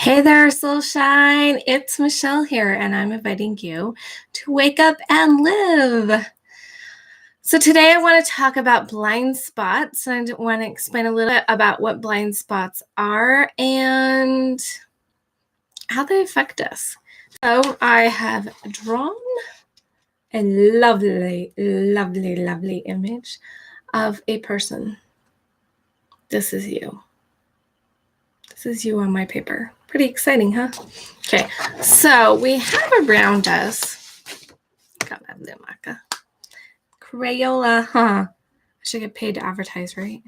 Hey there, Soulshine. It's Michelle here, and I'm inviting you to wake up and live. So, today I want to talk about blind spots, and I want to explain a little bit about what blind spots are and how they affect us. So, I have drawn a lovely, lovely, lovely image of a person. This is you. This is you on my paper. Pretty exciting, huh? Okay, so we have around us, got my blue marker, Crayola, huh? I should get paid to advertise, right?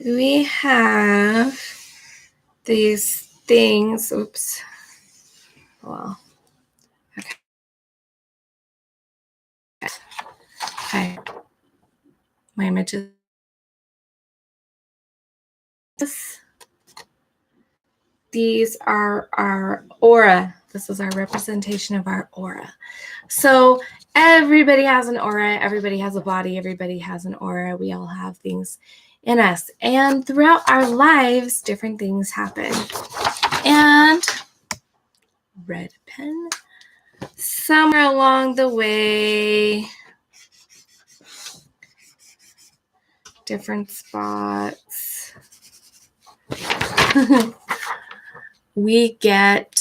We have these things, oops, well, okay, my images. These are our aura. This is our representation of our aura. So everybody has an aura. Everybody has a body. Everybody has an aura. We all have things in us. And throughout our lives, different things happen. And red pen. Somewhere along the way, different spots. We get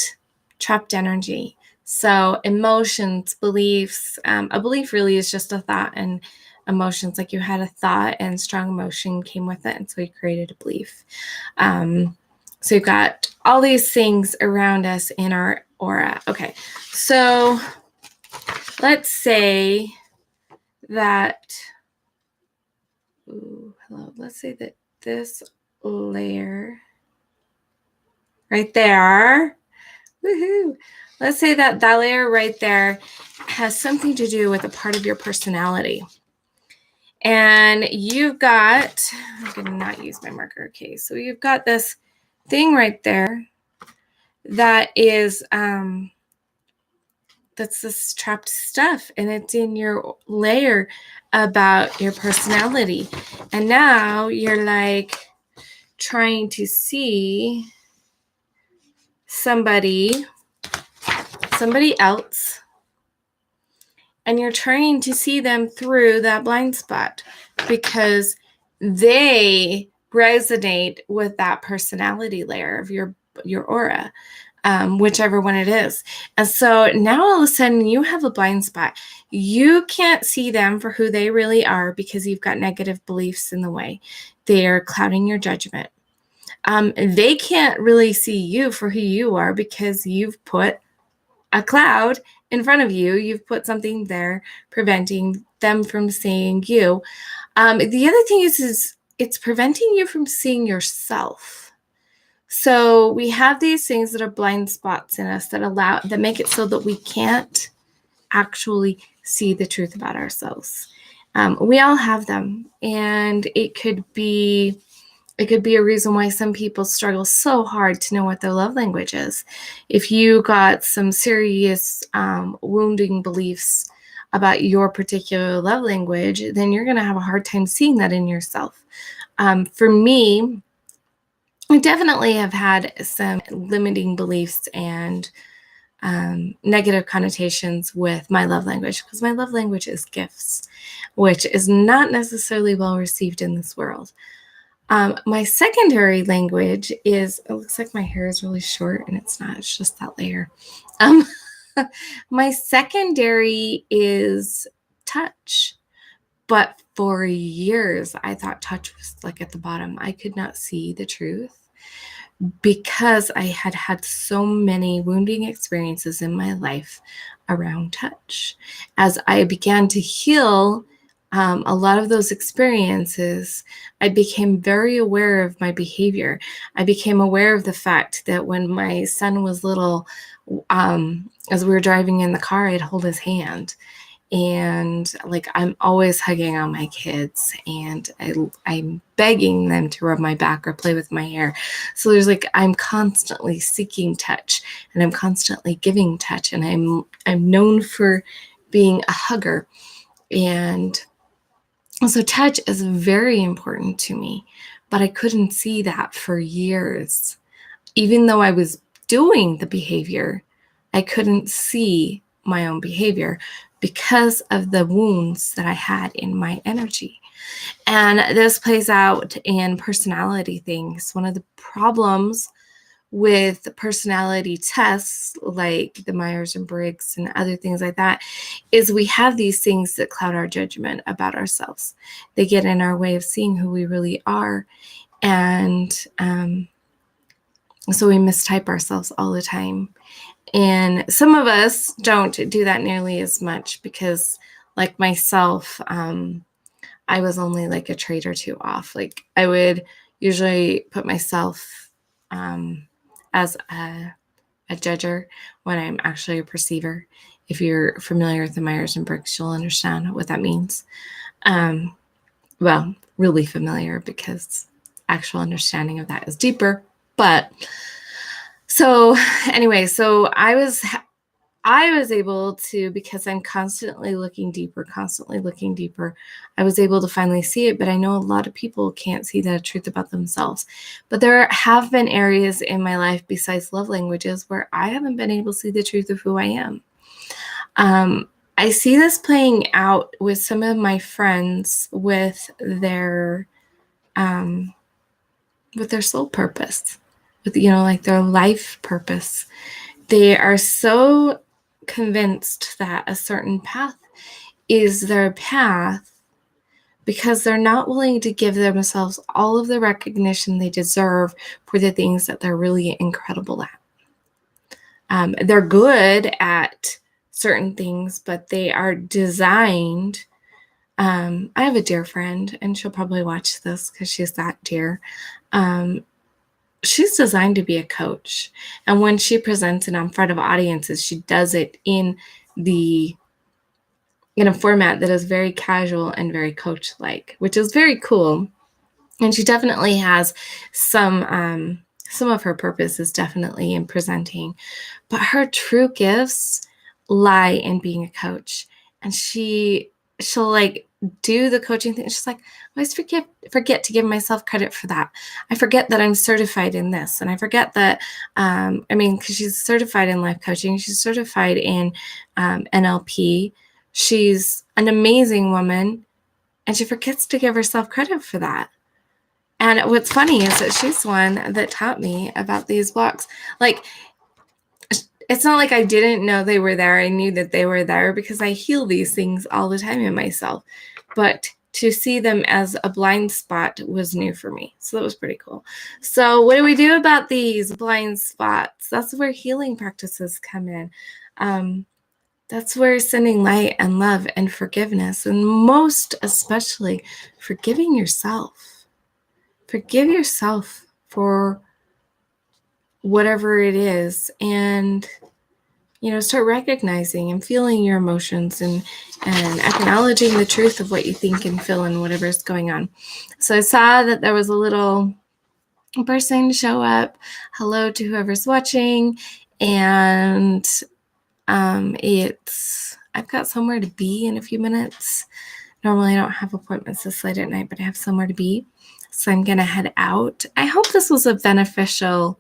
trapped energy. So emotions, beliefs, a belief really is just a thought, and emotions, like you had a thought and strong emotion came with it, and so you created a belief. So you've got all these things around us in our aura. Okay, so let's say that, let's say that this layer right there, woohoo! Let's say that that layer right there has something to do with a part of your personality. And you've got, I'm going to not use my marker. Okay, so you've got this thing right there that is, that's this trapped stuff, and it's in your layer about your personality. And now you're like trying to see somebody else, and you're trying to see them through that blind spot because they resonate with that personality layer of your aura, whichever one it is. And so now all of a sudden you have a blind spot. You can't see them for who they really are because you've got negative beliefs in the way. They're clouding your judgment. They can't really see you for who you are because you've put a cloud in front of you. You've put something there preventing them from seeing you. The other thing is it's preventing you from seeing yourself. So we have these things that are blind spots in us that make it so that we can't actually see the truth about ourselves. We all have them, and it could be a reason why some people struggle so hard to know what their love language is. If you got some serious wounding beliefs about your particular love language, then you're going to have a hard time seeing that in yourself. For me, I definitely have had some limiting beliefs and negative connotations with my love language, because my love language is gifts, which is not necessarily well received in this world. My secondary language is, it looks like my hair is really short, and it's not, it's just that layer. My secondary is touch, but for years I thought touch was like at the bottom. I could not see the truth because I had had so many wounding experiences in my life around touch. As I began to heal a lot of those experiences, I became very aware of my behavior. I became aware of the fact that when my son was little, as we were driving in the car, I'd hold his hand. And like, I'm always hugging on my kids, and I'm begging them to rub my back or play with my hair. So there's like, I'm constantly seeking touch, and I'm constantly giving touch, and I'm known for being a hugger. And so touch is very important to me. but I couldn't see that for years. Even though I was doing the behavior, I couldn't see my own behavior because of the wounds that I had in my energy. And this plays out in personality things. One of the problems with personality tests like the Myers and Briggs and other things like that is we have these things that cloud our judgment about ourselves. They get in our way of seeing who we really are. And so we mistype ourselves all the time. And some of us don't do that nearly as much because, like myself, I was only like a trait or two off. Like I would usually put myself as a judger when I'm actually a perceiver. If you're familiar with the Myers and Briggs, you'll understand what that means. Well, really familiar, because actual understanding of that is deeper. But so anyway, so I was able to, because I'm constantly looking deeper, I was able to finally see it. But I know a lot of people can't see the truth about themselves. But there have been areas in my life besides love languages where I haven't been able to see the truth of who I am. I see this playing out with some of my friends with their soul purpose, with, like their life purpose. They are so convinced that a certain path is their path because they're not willing to give themselves all of the recognition they deserve for the things that they're really incredible at. They're good at certain things, but they are designed. I have a dear friend, and she'll probably watch this because she's that dear. She's designed to be a coach. And when she presents it in front of audiences, she does it in a format that is very casual and very coach-like, which is very cool. And she definitely has some of her purpose is definitely in presenting, but her true gifts lie in being a coach. And she'll like do the coaching thing. She's like, I always forget to give myself credit for that. I forget that I'm certified in this. And I forget that, because she's certified in life coaching. She's certified in NLP. She's an amazing woman. And she forgets to give herself credit for that. And what's funny is that she's the one that taught me about these blocks. Like, it's not like I didn't know they were there. I knew that they were there because I heal these things all the time in myself. But to see them as a blind spot was new for me. So that was pretty cool. So what do we do about these blind spots? That's where healing practices come in. That's where sending light and love and forgiveness, and most especially forgiving yourself. Forgive yourself for whatever it is, and start recognizing and feeling your emotions and acknowledging the truth of what you think and feel and whatever's going on. So I saw that there was a little person show up. Hello to whoever's watching. And I've got somewhere to be in a few minutes. Normally I don't have appointments this late at night, but I have somewhere to be. So I'm going to head out. I hope this was a beneficial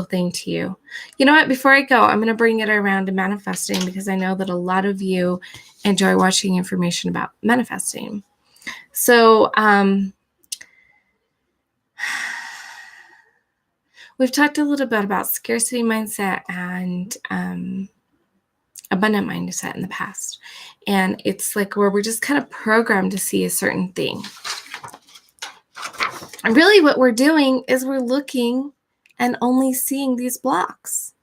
thing to you. You know what? Before I go, I'm going to bring it around to manifesting, because I know that a lot of you enjoy watching information about manifesting. So we've talked a little bit about scarcity mindset and abundant mindset in the past. And it's like where we're just kind of programmed to see a certain thing. And really what we're doing is we're looking and only seeing these blocks.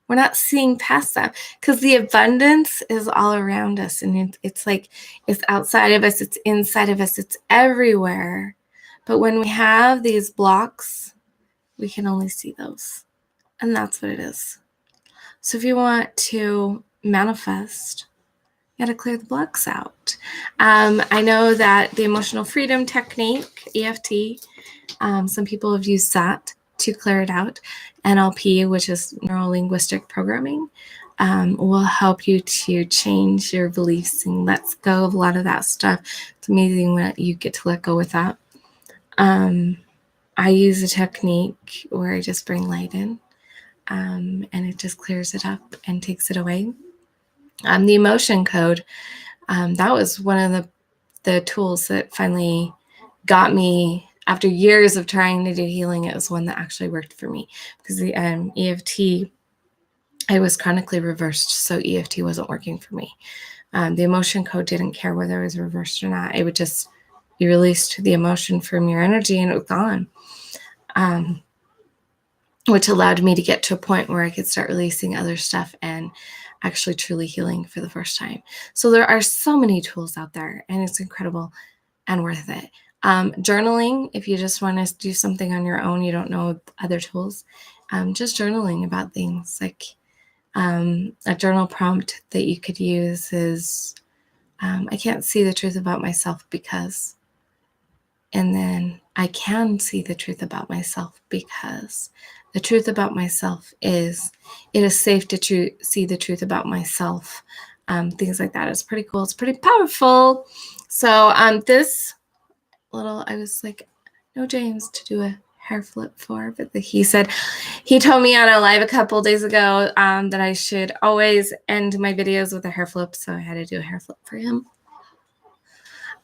We're not seeing past them, because the abundance is all around us. And it's like, it's outside of us, it's inside of us, it's everywhere. But when we have these blocks, we can only see those. And that's what it is. So if you want to manifest, you got to clear the blocks out. I know that the emotional freedom technique, EFT, some people have used that to clear it out. NLP, which is neuro-linguistic programming, will help you to change your beliefs and let go of a lot of that stuff. It's amazing what you get to let go with that. I use a technique where I just bring light in, and it just clears it up and takes it away. The emotion code, that was one of the tools that finally got me, after years of trying to do healing. It was one that actually worked for me, because the EFT, I was chronically reversed, so EFT wasn't working for me. The emotion code didn't care whether it was reversed or not. It would just, you released the emotion from your energy and it was gone. Which allowed me to get to a point where I could start releasing other stuff and actually truly healing for the first time. So there are so many tools out there, and it's incredible and worth it. Journaling, if you just want to do something on your own, you don't know other tools, just journaling about things. Like a journal prompt that you could use is, I can't see the truth about myself because, and then I can see the truth about myself because. The truth about myself is, it is safe to see the truth about myself. Things like that. It's pretty cool. It's pretty powerful. So this little, I was like, no James to do a hair flip for, but he told me on a live a couple days ago that I should always end my videos with a hair flip. So I had to do a hair flip for him.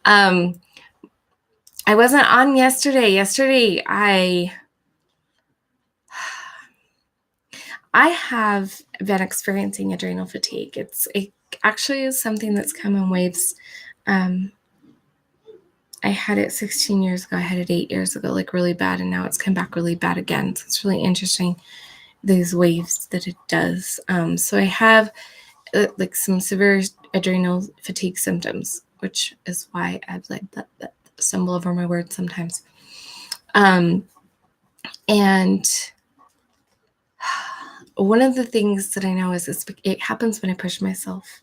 I wasn't on yesterday. Yesterday, I have been experiencing adrenal fatigue. It actually is something that's come in waves. I had it 16 years ago. I had it 8 years ago, like really bad, and now it's come back really bad again. So it's really interesting, these waves that it does. So I have like some severe adrenal fatigue symptoms, which is why I've like that stumble over my words sometimes. And one of the things that I know is it happens when I push myself.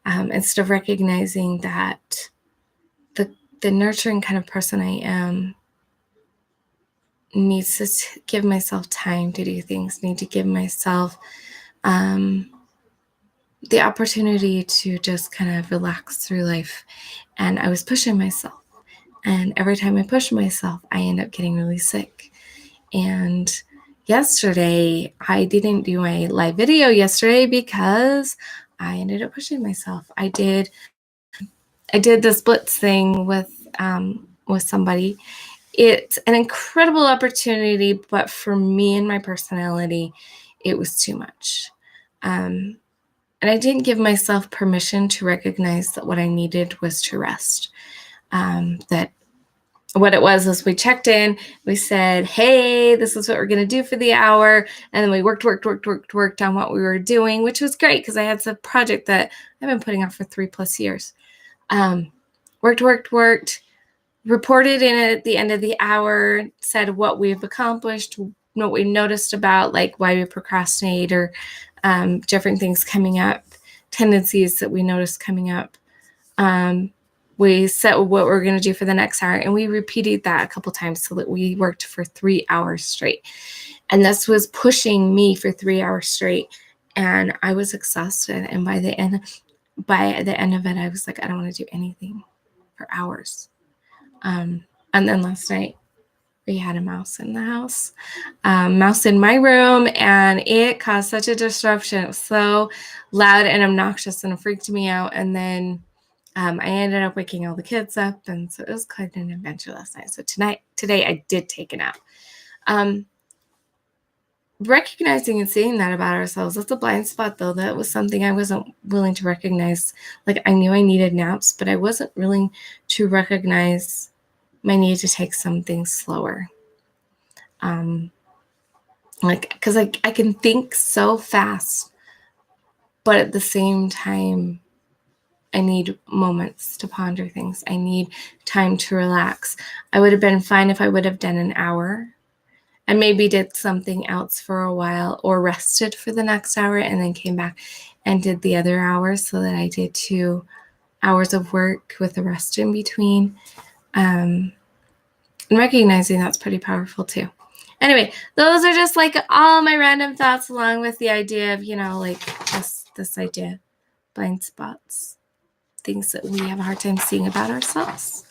Instead of recognizing that the nurturing kind of person I am needs to give myself time to do things, need to give myself the opportunity to just kind of relax through life. And I was pushing myself. And every time I push myself, I end up getting really sick. And yesterday, I didn't do my live video yesterday because I ended up pushing myself. I did the splits thing with somebody. It's an incredible opportunity, but for me and my personality, it was too much. And I didn't give myself permission to recognize that what I needed was to rest. That what it was we checked in, we said, hey, this is what we're going to do for the hour. And then we worked on what we were doing, which was great because I had some project that I've been putting off for 3+ years. Worked, reported in at the end of the hour, said what we've accomplished, what we noticed about like why we procrastinate, or different things coming up, tendencies that we noticed coming up. We set what we're going to do for the next hour, and we repeated that a couple times so that we worked for 3 hours straight. And this was pushing me for 3 hours straight, and I was exhausted. And by the end of it, I was like, I don't want to do anything for hours. And then last night, we had a mouse in the house, mouse in my room, and it caused such a disruption. It was so loud and obnoxious, and it freaked me out. And then I ended up waking all the kids up, and so it was quite an adventure last night. So today I did take a nap. Recognizing and seeing that about ourselves, that's a blind spot, though. That was something I wasn't willing to recognize. Like, I knew I needed naps, but I wasn't willing to recognize my need to take something slower. Because I can think so fast, but at the same time, I need moments to ponder things. I need time to relax. I would have been fine if I would have done an hour and maybe did something else for a while, or rested for the next hour and then came back and did the other hour, so that I did 2 hours of work with a rest in between. And recognizing that's pretty powerful too. Anyway, those are just like all my random thoughts, along with the idea of, like this idea, blind spots, things that we have a hard time seeing about ourselves.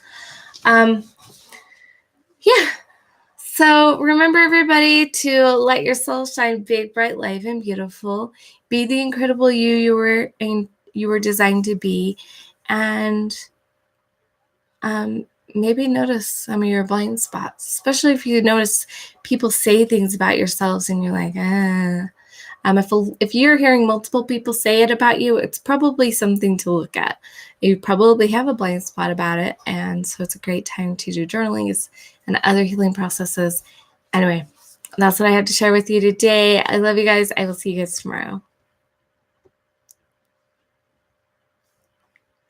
Yeah. So remember, everybody, to let your soul shine big, bright, light, and beautiful. Be the incredible you were designed to be, and maybe notice some of your blind spots, especially if you notice people say things about yourselves and you're like, if you're hearing multiple people say it about you, it's probably something to look at. You probably have a blind spot about it, and so it's a great time to do journaling and other healing processes. Anyway, that's what I have to share with you today. I love you guys. I will see you guys tomorrow.